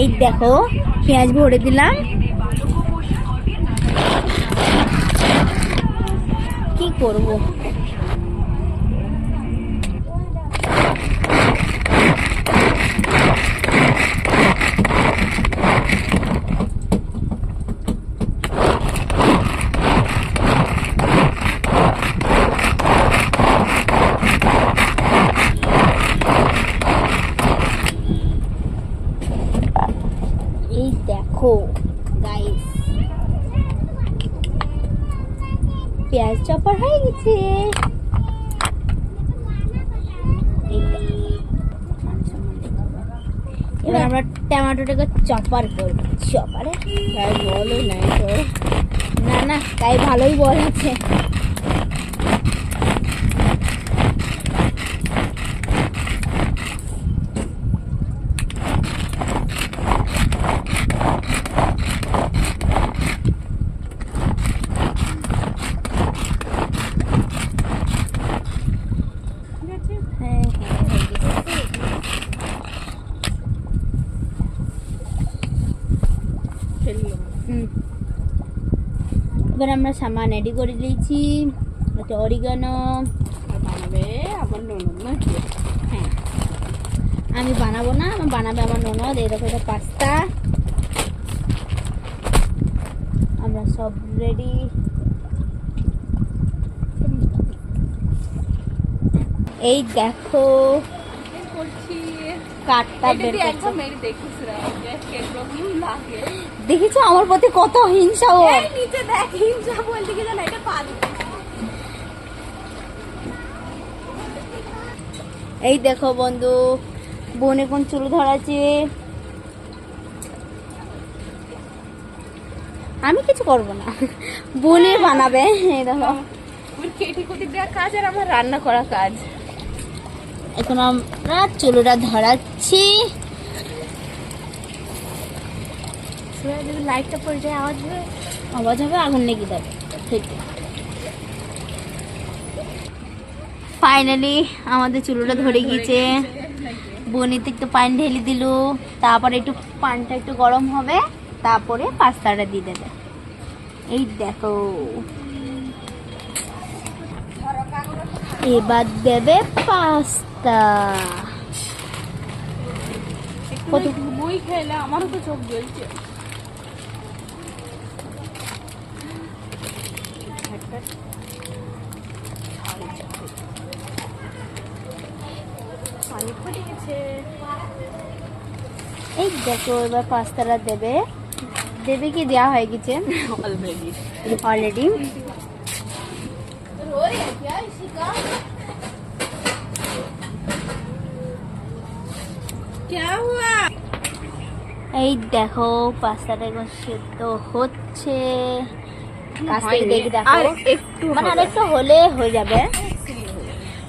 এই দেখো পেঁয়াজ ভরে দিলাম। কি করব, এই দেখো গাইস পেঁয়াজ চপার হয়ে গেছে। এবার আমরা টমেটোটাকে চপার করব। চপারে বলো নাই তো, না না তাই ভালোই বল আছে। এবার আমরা সামান রেডি করে দিয়েছি। এটা অরিগানো বানাবে আমার ননদ না? হ্যাঁ আমি বানাবো না, আমার বানাবে আমার ননদ। এই দেখো এটা পাস্তা, আমরা সব রেডি। এই দেখো কাটটা বের দেখেছো আমার প্রতি কত হিংসা ওর। এই দেখো বন্ধু বোন এখন চুল ধরাচ্ছে, আমি কিছু করব না, বোনই বানাবে। এই দেখো কেটে কুটি দেওয়া কাজ আর আমার রান্না করা কাজ। এখন আমরা চুলটা ধরাচ্ছি। লাইটটা পড়ে যায় আওয়াজ হবে আগুন লেগে যাবে। ফাইনালি আমাদের চুলটা ধরে গিয়েছে। বনিতে একটু পানি ঢেলে দিল, তারপরে একটু পানটা একটু গরম হবে, তারপরে পাস্তাটা দিয়ে দেবে। এই দেখো এবার দেবে পাস্তা। বই খেলে আমারও তো চোখ জ্বলছে। এই দেখো এবার পাস্তাটা দেবে। দেবে কি দেওয়া হয়ে গেছে অলরেডি। এই দেখো পাস্তাটা এখন সেদ্ধ হচ্ছে। মানে আর একটু হলে হয়ে যাবে।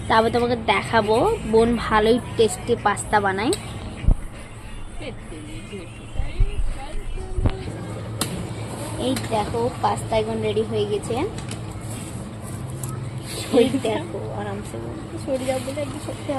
তারপর তোমাকে দেখাবো বোন ভালোই টেস্টি পাস্তা বানায়। এই দেখো পাস্তা এখন রেডি হয়ে গেছে। দেখো আরামসে সরে যাবো বলে একটু সত্যি